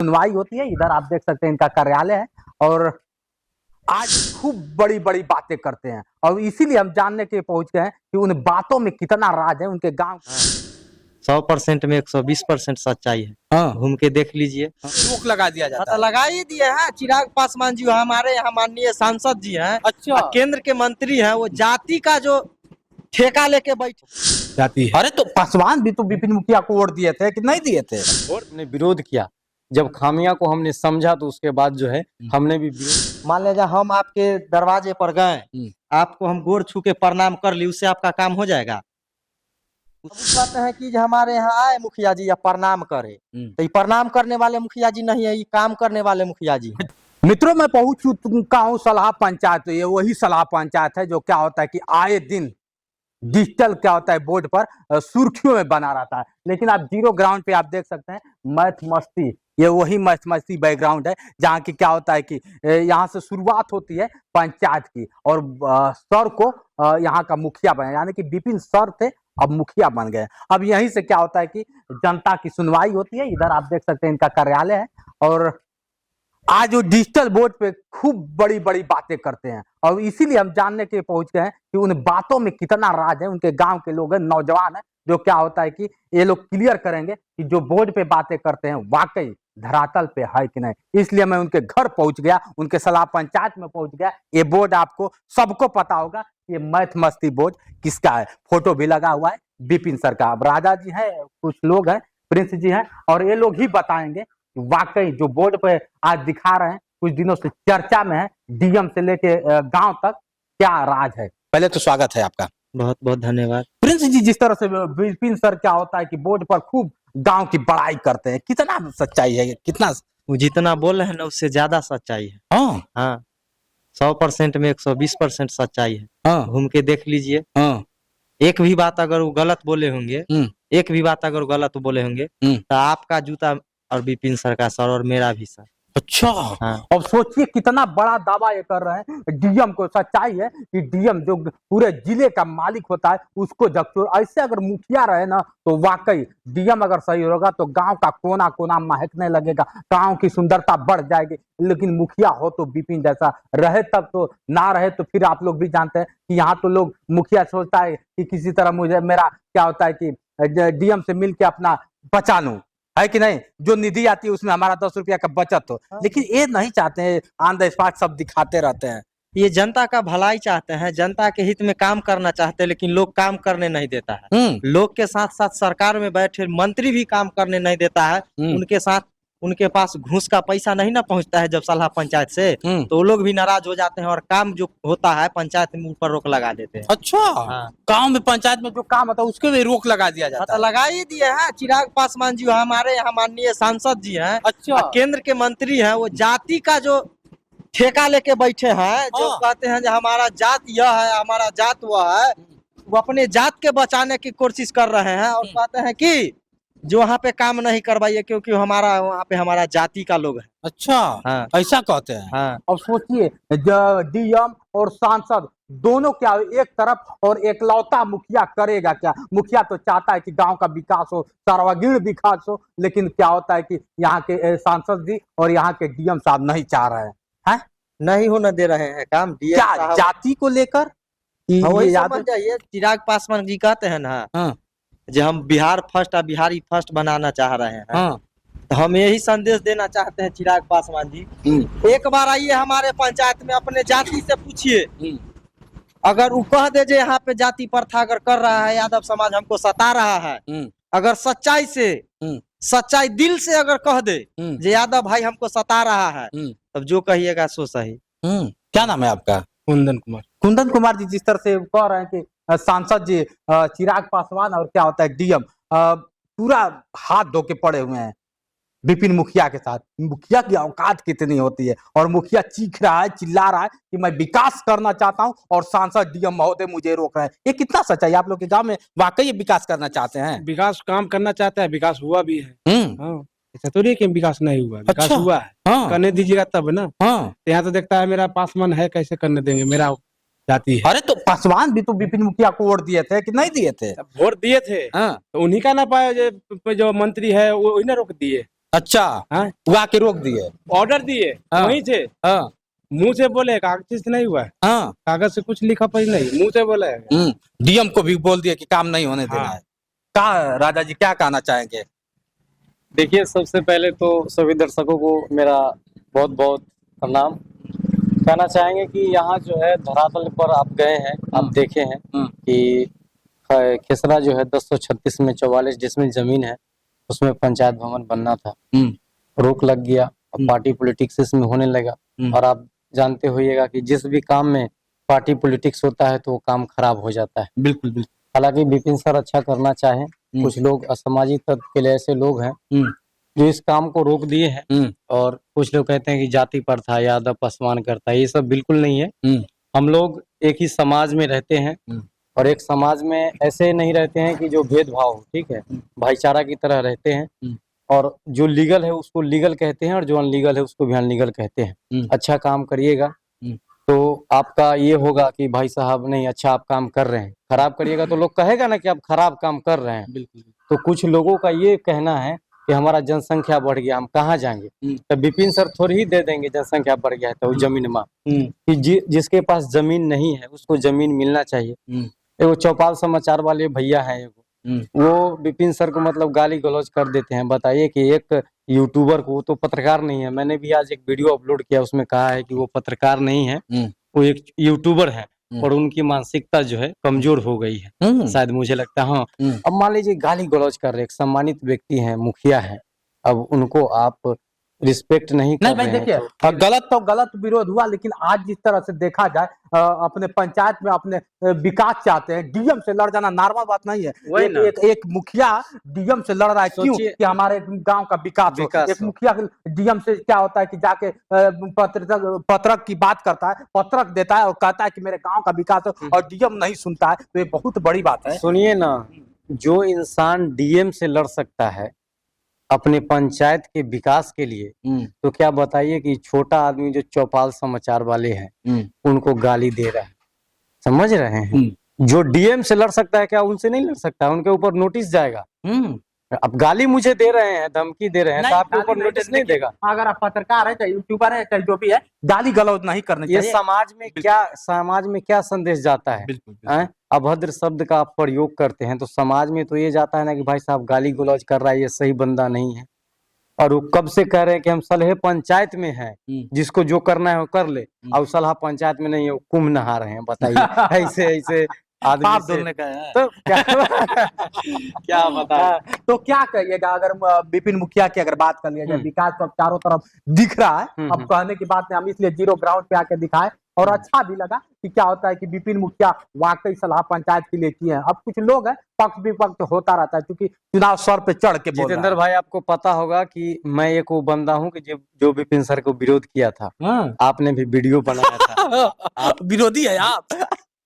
सुनवाई होती है। इधर आप देख सकते हैं इनका कार्यालय है और आज खूब बड़ी बड़ी बातें करते हैं और इसीलिए हम जानने के पहुंच गए हैं कि उन बातों में कितना राज है उनके गांव। 100% में 120% सच्चाई है। हाँ। घूम के देख लीजिए। रोक लगा दिया जाता है। लगा ही दिए हैं। चिराग पासवान जी हमारे यहाँ माननीय सांसद जी हैं। अच्छा। केंद्र के मंत्री हैं। वो जाति का जो ठेका लेके बैठे जाती है। अरे तो पासवान भी तो विपिन मुखिया को वोट दिए थे कि नहीं दिए थे? वोट ने विरोध किया। जब खामियां को हमने समझा तो उसके बाद जो है हमने भी मान लीजिए हम आपके दरवाजे पर गए, आपको हम गोर छू के प्रणाम कर ली, उससे आपका काम हो जाएगा? कहते हैं कि हमारे यहाँ आए मुखिया जी या प्रणाम करे, तो ये प्रणाम करने वाले मुखिया जी नहीं है, ये काम करने वाले मुखिया जी है। मित्रों मैं पहुंच चुका हूँ सलाह पंचायत। ये वही सलाह पंचायत है जो क्या होता है कि आए दिन डिजिटल क्या होता है बोर्ड पर सुर्खियों में बना रहता है, लेकिन आप जीरो ग्राउंड पे आप देख सकते हैं मैथ मस्ती। ये वही मैथ मस्ती बैकग्राउंड है जहाँ की क्या होता है कि यहाँ से शुरुआत होती है पंचायत की और सर को यहाँ का मुखिया बने, यानी कि विपिन सर थे अब मुखिया बन गए। अब यहीं से क्या होता है कि जनता की सुनवाई होती है। इधर आप देख सकते हैं इनका कार्यालय है और आज वो डिजिटल बोर्ड पे खूब बड़ी बड़ी बातें करते हैं और इसीलिए हम जानने के पहुंच गए हैं कि उन बातों में कितना राज है। उनके गांव के लोग हैं, नौजवान है, जो क्या होता है कि ये लोग क्लियर करेंगे कि जो बोर्ड पे बातें करते हैं वाकई धरातल पे है कि नहीं। इसलिए मैं उनके घर पहुंच गया, उनके सलाह पंचायत में पहुंच गया। ये बोर्ड आपको सबको पता होगा, ये मैथ मस्ती बोर्ड किसका है। फोटो भी लगा हुआ है विपिन सर का। अब राजा जी है, कुछ लोग हैं, प्रिंस जी हैं और ये लोग ही बताएंगे वाकई जो बोर्ड पे आज दिखा रहे हैं, कुछ दिनों से चर्चा में है, डीएम से लेके गांव तक, क्या राज है। पहले तो स्वागत है आपका। बहुत बहुत धन्यवाद। प्रिंस जी, जिस तरह से विपिन सर क्या होता है कि बोर्ड पर खूब गांव की बड़ाई करते हैं, कितना सच्चाई है, कितना वो जितना बोल रहे हैं ना उससे ज्यादा सच्चाई है। हाँ हाँ, 100% में 120% सच्चाई है। हाँ घूम के देख लीजिए। हाँ। एक भी बात अगर वो गलत बोले होंगे, एक भी बात अगर गलत बोले होंगे तो आपका जूता और विपिन सर का सर और मेरा भी सर। अच्छा। हाँ। अब सोचिए कितना बड़ा दावा ये कर रहे हैं डीएम को। सच्चाई है कि डीएम जो पूरे जिले का मालिक होता है उसको जब ऐसे अगर मुखिया रहे ना तो वाकई डीएम अगर सही होगा तो गांव का कोना कोना महकने लगेगा, गांव की सुंदरता बढ़ जाएगी। लेकिन मुखिया हो तो विपिन जैसा रहे तब तो, ना रहे तो फिर आप लोग भी जानते हैं कि यहाँ तो लोग मुखिया सोचता है कि किसी तरह मुझे मेरा क्या होता है कि डीएम से मिल के अपना बचा लूं, है कि नहीं। जो निधि आती है उसमें हमारा 10 रुपया का बचत हो, लेकिन ये नहीं चाहते हैं, ऑन द स्पॉट सब दिखाते रहते हैं। ये जनता का भलाई चाहते हैं, जनता के हित में काम करना चाहते हैं, लेकिन लोग काम करने नहीं देता है। लोग के साथ साथ सरकार में बैठे मंत्री भी काम करने नहीं देता है। उनके साथ उनके पास घूस का पैसा नहीं ना पहुंचता है जब सलाह पंचायत से, तो वो लोग भी नाराज हो जाते हैं और काम जो होता है पंचायत में ऊपर रोक लगा देते हैं। अच्छा। हाँ। गांव में पंचायत में जो काम होता है उसके भी रोक लगा दिया जाता है। लगा ही दिए हैं। चिराग पासवान जी हमारे यहाँ माननीय सांसद जी हैं। अच्छा। केंद्र के मंत्री हैं। वो जाति का जो ठेका लेके बैठे हैं, जो कहते हैं जो हमारा जात यह है, हमारा जात वह है, वो अपने जात के बचाने की कोशिश कर रहे हैं और कहते हैं कि जो वहाँ पे काम नहीं करवाइए क्योंकि हमारा वहाँ पे हमारा जाति का लोग है। अच्छा। हाँ। ऐसा कहते हैं। हाँ। अब सोचिए डीएम और सांसद दोनों क्या एक तरफ और एकलौता मुखिया करेगा क्या। मुखिया तो चाहता है कि गांव का विकास हो, सर्वांगीण विकास हो, लेकिन क्या होता है कि यहाँ के सांसद जी और यहाँ के डीएम साहब नहीं चाह रहे हैं, हैं? नहीं होने दे रहे हैं काम। क्या जाति को लेकर समझ जाइए। चिराग पासवान जी कहते हैं ना जो हम बिहार फर्स्ट और बिहारी फर्स्ट बनाना चाह रहे हैं। तो हम यही संदेश देना चाहते हैं चिराग पासवान जी, एक बार आइए हमारे पंचायत में, अपने जाति से पूछिए। अगर वो कह दे जो यहाँ पे जाति प्रथा अगर कर रहा है, यादव समाज हमको सता रहा है, अगर सच्चाई से सच्चाई दिल से अगर कह दे जो यादव भाई हमको सता रहा है, तब जो कहिएगा सो सही। क्या नाम है आपका? कुंदन कुमार। कुंदन कुमार जी, जिस तरह से कह रहे हैं कि सांसद जी चिराग पासवान और क्या होता है डीएम पूरा हाथ धो के पड़े हुए हैं विपिन मुखिया के साथ। मुखिया की औकात कितनी होती है और मुखिया चीख रहा है, चिल्ला रहा है कि मैं विकास करना चाहता हूं और सांसद डीएम महोदय मुझे रोक रहे हैं। ये कितना सच्चाई? आप लोग के गांव में वाकई विकास करना चाहते हैं? विकास काम करना चाहता है, विकास हुआ भी है। ऐसा तो नहीं कि विकास नहीं हुआ, विकास अच्छा। हुआ है। करने दीजिएगा तब ना। यहाँ तो देखता है मेरा पासवान है, कैसे करने देंगे, मेरा जाती है। अरे तो पासवान भी तो विपिन मुखिया को वोट दिए थे कि नहीं दिए थे? वोट दिए थे तो उन्हीं का ना पाया जो मंत्री है वो ना रोक दिए। अच्छा, हाँ वो आके रोक दिए। ऑर्डर दिए हाँ। वहीं से, हाँ मुंह से बोले, कागज से नहीं हुआ है, हाँ। कागज से कुछ लिखा पड़ी नहीं, मुंह से बोला है। डीएम को भी बोल दिया कि काम नहीं होने देना हाँ। है। क्या राजा जी क्या कहना चाहेंगे? देखिए, सबसे पहले तो सभी दर्शकों को मेरा बहुत बहुत प्रणाम। कहना चाहेंगे कि यहाँ जो है धरातल पर आप गए हैं, आप देखे हैं कि खेसरा जो है 1036 में 44 डिसमिल जमीन है, उसमें पंचायत भवन बनना था, रोक लग गया। अब पार्टी पॉलिटिक्स इसमें होने लगा। और आप जानते होइएगा कि जिस भी काम में पार्टी पॉलिटिक्स होता है तो वो काम खराब हो जाता है। बिल्कुल बिल्कुल। हालांकि विपिन सर अच्छा करना चाहें, कुछ लोग असामाजिक तत्व के लिए ऐसे लोग हैं जो इस काम को रोक दिए हैं। और कुछ लोग कहते हैं कि जाति प्रथा, यादव पासवान करता है, ये सब बिल्कुल नहीं है। हम लोग एक ही समाज में रहते हैं और एक समाज में ऐसे नहीं रहते हैं कि जो भेदभाव हो, ठीक है, भाईचारा की तरह रहते हैं। और जो लीगल है उसको लीगल कहते हैं और जो अनलीगल है उसको भी अनलीगल कहते हैं। अच्छा काम करिएगा तो आपका ये होगा कि भाई साहब नहीं अच्छा आप काम कर रहे हैं, खराब करिएगा तो लोग कहेगा ना कि आप खराब काम कर रहे हैं। बिल्कुल। तो कुछ लोगों का ये कहना है कि हमारा जनसंख्या बढ़ गया, हम कहाँ जाएंगे, तो विपिन सर थोड़ी ही दे देंगे जनसंख्या बढ़ गया है तो जमीन माँ कि जिसके पास जमीन नहीं है उसको जमीन मिलना चाहिए। एगो चौपाल समाचार वाले भैया है एगो, वो विपिन सर को मतलब गाली गलौज कर देते हैं। बताइए कि एक यूट्यूबर को, वो तो पत्रकार नहीं है, मैंने भी आज एक वीडियो अपलोड किया उसमें कहा है कि वो पत्रकार नहीं है, वो एक यूट्यूबर है और उनकी मानसिकता जो है कमजोर हो गई है शायद, मुझे लगता है। हाँ, अब मान लीजिए गाली गलौज कर रहे, एक सम्मानित व्यक्ति हैं, मुखिया हैं, अब उनको आप रिस्पेक्ट नहीं कर भाई रहे देखिए, हैं तो गलत तो गलत विरोध हुआ, लेकिन आज जिस तरह से देखा जाए अपने पंचायत में अपने विकास चाहते हैं, डीएम से लड़ जाना नॉर्मल बात नहीं है। एक मुखिया डीएम से लड़ रहा है, क्यों? कि हमारे गांव का विकास हो। एक मुखिया डीएम से क्या होता है कि जाके पत्रक की बात करता है, पत्रक देता है और कहता है कि मेरे गांव का विकास हो, और डीएम नहीं सुनता है, तो ये बहुत बड़ी बात है। सुनिए ना, जो इंसान डीएम से लड़ सकता है अपने पंचायत के विकास के लिए, तो क्या बताइए कि छोटा आदमी जो चौपाल समाचार वाले हैं उनको गाली दे रहा है, समझ रहे हैं? जो डीएम से लड़ सकता है क्या उनसे नहीं लड़ सकता? उनके ऊपर नोटिस जाएगा। अब गाली मुझे दे रहे हैं, धमकी दे रहे हैं, तो आपके ऊपर नोटिस नहीं देगा? अगर आप पत्रकार है, चाहे यूट्यूबर है, चाहे जो भी है, गाली गलौज नहीं करनी चाहिए। ये समाज में क्या संदेश जाता है? बिल्कुल। अभद्र शब्द का आप प्रयोग करते हैं तो समाज में तो ये जाता है ना कि भाई साहब गाली गलौज कर रहा है, ये सही बंदा नहीं है। और वो कब से कह रहे हैं कि हम सलहे पंचायत में हैं, जिसको जो करना है वो कर ले, और सलहा पंचायत में नहीं है, वो कुंभ नहा रहे हैं। बताइए ऐसे ऐसे आदमी से का है। तो क्या बता। तो क्या कहिएगा अगर विपिन मुखिया की अगर बात कर लिया जाए, विकास तो अब चारों तरफ दिख रहा है, अब कहने की बात नहीं, हम इसलिए जीरो ग्राउंड पे आके दिखाए, और अच्छा भी लगा कि क्या होता है कि विपिन मुखिया वाकई सलाह पंचायत के लिए किए हैं। अब कुछ लोग हैं, पक्ष विपक्ष होता रहता है, क्योंकि चुनाव सर पे चढ़ के बोल रहा है। जितेंद्र भाई, आपको पता होगा कि मैं एक वो बंदा हूँ कि जो विपिन सर को विरोध किया था, आपने भी वीडियो बनाया था। आप विरोधी है आप?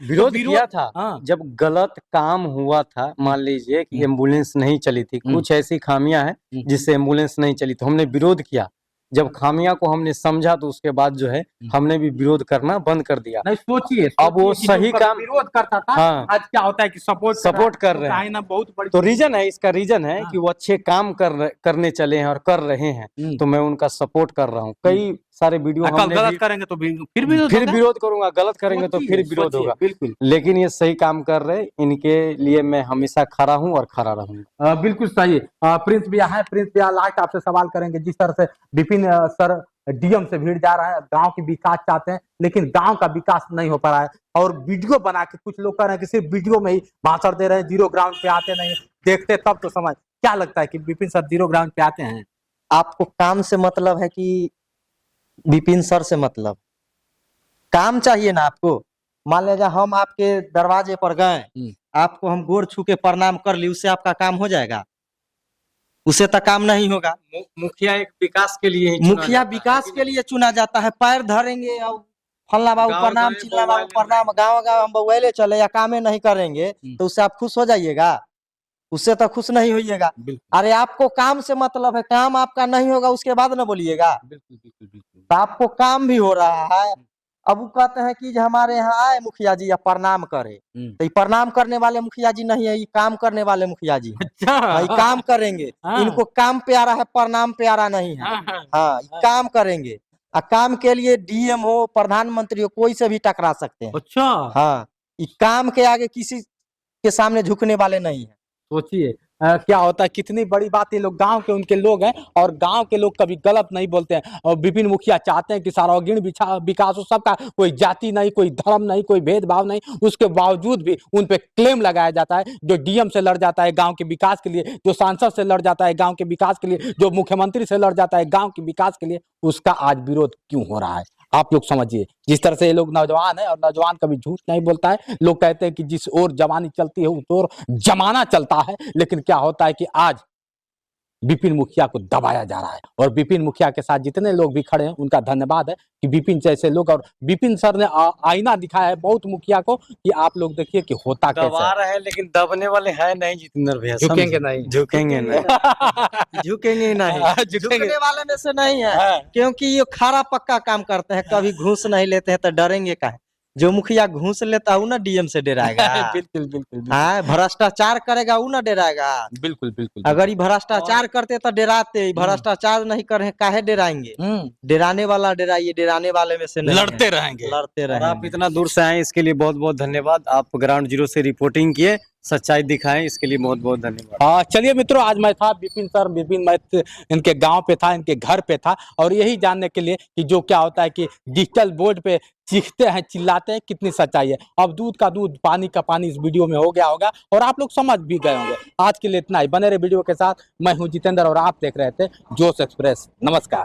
विरोध किया था जब गलत काम हुआ था। मान लीजिए कि एम्बुलेंस नहीं चली थी, कुछ ऐसी खामियां हैं जिससे एम्बुलेंस नहीं चली, तो हमने विरोध किया। जब खामियां को हमने समझा तो उसके बाद जो है हमने भी विरोध करना बंद कर दिया। नहीं सोचिए, अब वो सही काम विरोध करता था, आज क्या होता है कि सपोर्ट कर रहे हैं। बहुत बड़ी तो रीजन है, इसका रीजन है कि वो अच्छे काम करने चले हैं और कर रहे हैं, तो मैं उनका सपोर्ट कर रहा हूँ। कई सारे वीडियो हमने गलत करेंगे तो फिर विरोध करूंगा, गलत करेंगे तो फिर विरोध होगा। बिल्कुल, लेकिन ये सही काम कर रहे, इनके लिए मैं हमेशा खड़ा हूँ और खड़ा रहूंगा। बिल्कुल सही। प्रिंस भैया है, प्रिंस भैया लास्ट आपसे सवाल करेंगे। जिस तरह से विपिन सर डीएम से भीड़ जा रहा है, गांव की विकास चाहते हैं, लेकिन गांव का विकास नहीं हो पा रहा है, और वीडियो बना के कुछ लोग कह रहे हैं कि सिर्फ वीडियो में ही भाषण दे रहे हैं, जीरो ग्राउंड पे आते नहीं, देखते तब तो समझ। क्या लगता है कि विपिन सर जीरो ग्राउंड पे आते हैं? आपको काम से मतलब है कि विपिन सर से मतलब? काम चाहिए ना आपको। मान लीजिए हम आपके दरवाजे पर गए, आपको हम गोड़ छू के प्रणाम कर ली, उससे आपका काम हो जाएगा? उससे तो काम नहीं होगा। मुखिया एक विकास के लिए मुखिया विकास के लिए चुना जाता है। पैर धरेंगे और फलना बाबू प्रणाम, चिल्ला बाबू प्रणाम, गाँव गाँव हम बउले चले या कामे नहीं करेंगे, तो उससे आप खुश हो जाइएगा? उससे तो खुश नहीं होइएगा। अरे आपको काम से मतलब है, काम आपका नहीं होगा उसके बाद ना बोलिएगा। तो आपको काम भी हो रहा है, अब वो कहते हैं कि जो हमारे यहाँ आए मुखिया जी या प्रणाम करे, तो ये प्रणाम करने वाले मुखिया जी नहीं है, ये काम करने वाले मुखिया जी हैं। अच्छा ये काम करेंगे, इनको काम प्यारा है, प्रणाम प्यारा नहीं है। हाँ, ये काम करेंगे और काम के लिए डीएम हो, प्रधानमंत्री हो, कोई से भी टकरा सकते हैं। अच्छा हाँ, ये काम के आगे किसी के सामने झुकने वाले नहीं है। सोचिए क्या होता है, कितनी बड़ी बात। ये लोग गांव के उनके लोग हैं और गांव के लोग कभी गलत नहीं बोलते हैं। और विपिन मुखिया चाहते हैं कि सर्वांगीण विकास हो सबका, कोई जाति नहीं, कोई धर्म नहीं, कोई भेदभाव नहीं। उसके बावजूद भी उन पे क्लेम लगाया जाता है। जो डीएम से लड़ जाता है गांव के विकास के लिए, जो सांसद से लड़ जाता है गांव के विकास के लिए, जो मुख्यमंत्री से लड़ जाता है गांव के विकास के लिए, उसका आज विरोध क्यों हो रहा है आप लोग समझिए। जिस तरह से ये लोग नौजवान है, और नौजवान कभी झूठ नहीं बोलता है। लोग कहते हैं कि जिस ओर जवानी चलती है उस ओर जमाना चलता है। लेकिन क्या होता है कि आज विपिन मुखिया को दबाया जा रहा है, और विपिन मुखिया के साथ जितने लोग भी खड़े हैं उनका धन्यवाद है कि विपिन जैसे लोग, और विपिन सर ने आईना दिखाया है बहुत मुखिया को कि आप लोग देखिए कि होता कैसे दबा रहे हैं, लेकिन दबने वाले हैं नहीं जितेंद्र भैया। झुकेंगे नहीं, झुकेंगे नहीं। झुकेंगे ही नहीं, झुकने वाले में से नहीं है, क्योंकि ये खारा पक्का काम करते हैं, कभी घूस नहीं लेते हैं, तो डरेंगे काहे। जो मुखिया घूस लेता है वो ना डीएम से डराएगा। बिल्कुल बिल्कुल हाँ, भ्रष्टाचार करेगा वो ना डराएगा। बिल्कुल बिल्कुल। अगर ये भ्रष्टाचार करते तो डराते, भ्रष्टाचार नहीं करे काहे डराएंगे। डराने वाला डराइए, डराने वाले में से नहीं है। लड़ते रहेंगे, लड़ते और रहेंगे। आप इतना दूर से आए इसके लिए बहुत बहुत धन्यवाद। आप ग्राउंड जीरो से रिपोर्टिंग किए, सच्चाई दिखाएं, इसके लिए बहुत बहुत धन्यवाद। चलिए मित्रों, आज मैं था विपिन मैं इनके गांव पे था, इनके घर पे था, और यही जानने के लिए कि जो क्या होता है कि डिजिटल बोर्ड पे चीखते हैं, चिल्लाते हैं, कितनी सच्चाई है। अब दूध का दूध, पानी का पानी इस वीडियो में हो गया होगा और आप लोग समझ भी गए होंगे। आज के लिए इतना ही। बने रहे वीडियो के साथ। मैं हूं जितेंद्र और आप देख रहे थे जोश एक्सप्रेस। नमस्कार।